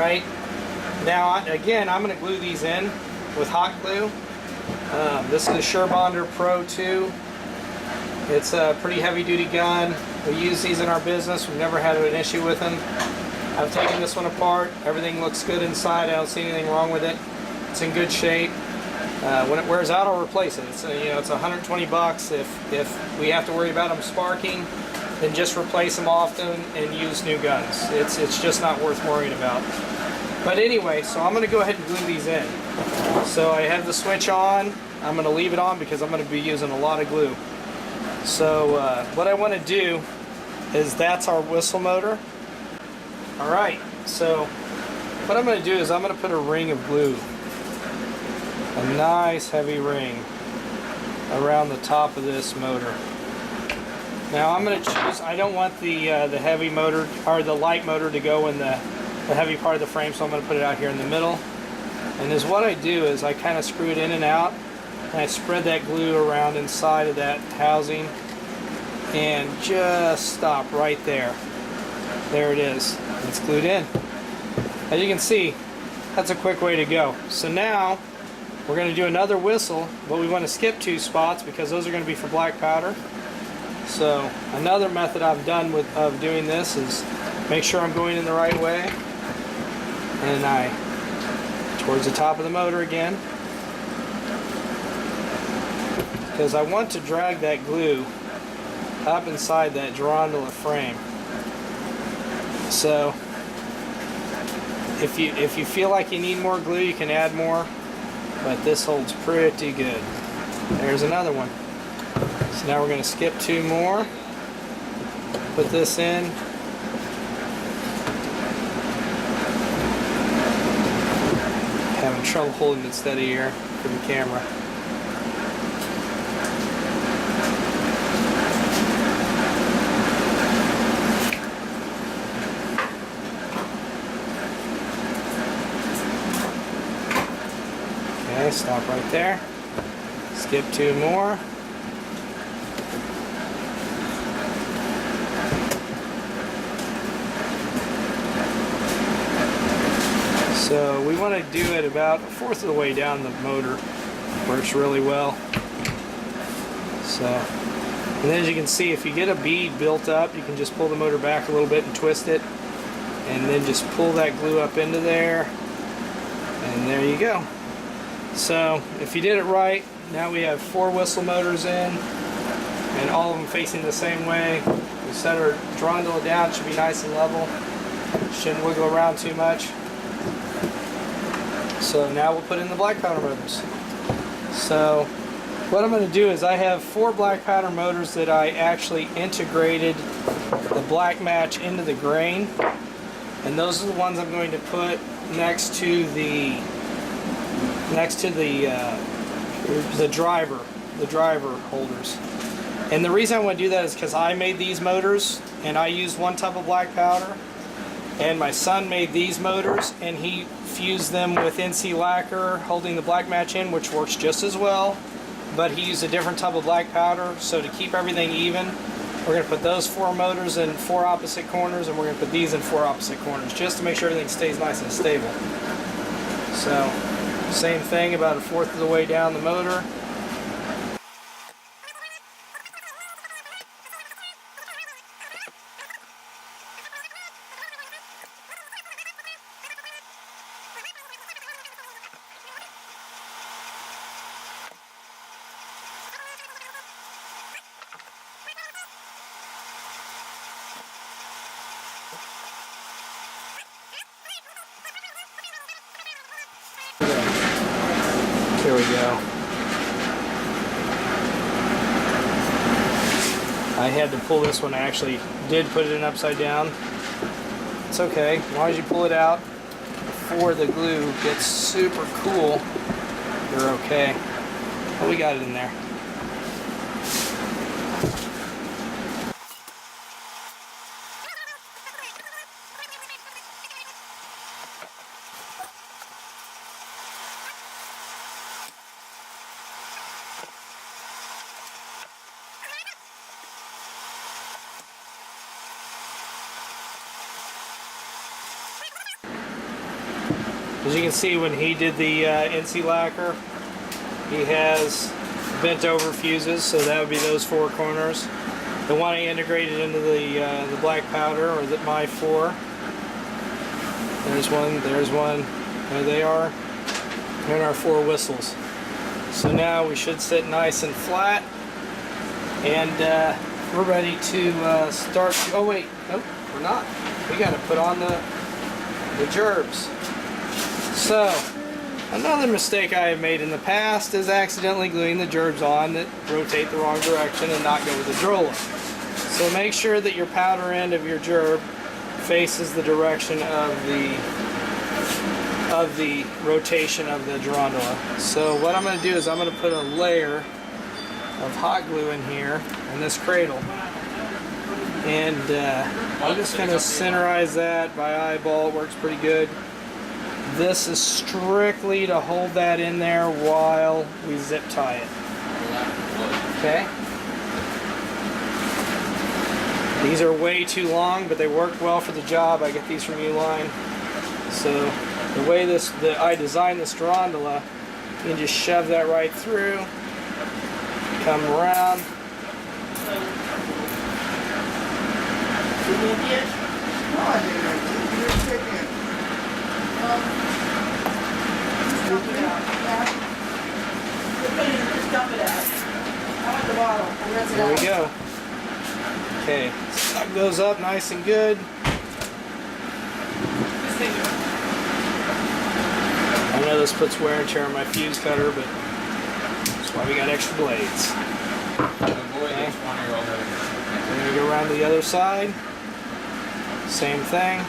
right. Now again, I'm going to glue these in with hot glue. This is a SureBonder Pro 2. It's a pretty heavy duty gun. We use these in our business. We've never had an issue with them. I've taken this one apart. Everything looks good inside. I don't see anything wrong with it. It's in good shape. When it wears out, I'll replace it. It's it's 120 bucks. If we have to worry about them sparking, then just replace them often and use new guns. It's just not worth worrying about. But anyway, so I'm going to go ahead and glue these in. So I have the switch on. I'm going to leave it on because I'm going to be using a lot of glue. So what I want to do is, that's our whistle motor. Alright, so what I'm going to do is I'm going to put a ring of glue, a nice heavy ring, around the top of this motor. Now I'm going to choose, I don't want the heavy motor, or the light motor, to go in the heavy part of the frame, so I'm going to put it out here in the middle. And is what I do is I kind of screw it in and out, and I spread that glue around inside of that housing, and just stop right there. There it is. It's glued in. As you can see, that's a quick way to go. So now we're going to do another whistle, but we want to skip 2 spots because those are going to be for black powder. So another method I've done of doing this is make sure I'm going in the right way, and towards the top of the motor again, because I want to drag that glue up inside that Girandola frame. So if you feel like you need more glue, you can add more, but this holds pretty good. There's another one. So now we're going to skip 2 more, put this in, having trouble holding it steady here for the camera. Okay, stop right there. Skip 2 more. So we want to do it about 1/4 of the way down the motor. Works really well. So, and then as you can see, if you get a bead built up, you can just pull the motor back a little bit and twist it, and then just pull that glue up into there, and there you go. So if you did it right, now we have 4 whistle motors in, and all of them facing the same way. We set our Girandola down, it should be nice and level. Shouldn't wiggle around too much. So now we'll put in the black powder motors. So what I'm going to do is, I have 4 black powder motors that I actually integrated the black match into the grain, and those are the ones I'm going to put next to the driver holders. And the reason I want to do that is because I made these motors and I used 1 type of black powder, and my son made these motors and he fused them with NC lacquer holding the black match in, which works just as well, but he used a different type of black powder. So to keep everything even, we're going to put those 4 motors in 4 opposite corners, and we're going to put these in 4 opposite corners just to make sure everything stays nice and stable. So same thing, about 1/4 of the way down the motor. Here we go. I had to pull this one. I actually did put it in upside down. It's okay. As long as you pull it out before the glue gets super cool, you're okay. But we got it in there. As you can see, when he did the NC lacquer, he has bent over fuses, so that would be those 4 corners. The one I integrated into the black powder, or my 4. There's one, there they are. And our 4 whistles. So now we should sit nice and flat, and we're ready to start. Oh wait, nope, we're not. We got to put on the gerbs. So another mistake I have made in the past is accidentally gluing the gerbs on that rotate the wrong direction and not go with the Girandola. So make sure that your powder end of your gerb faces the direction of the rotation of the Girandola. So what I'm going to do is I'm going to put a layer of hot glue in here in this cradle, and I'm just going to centerize that by eyeball. It works pretty good. This is strictly to hold that in there while we zip tie it. Okay? These are way too long, but they work well for the job. I get these from Uline. So the way I designed this Girandola, you can just shove that right through, come around. There we go. Okay, snug those up nice and good. I know this puts wear and tear on my fuse cutter, but that's why we got extra blades. Okay. We're going to go around to the other side. Same thing.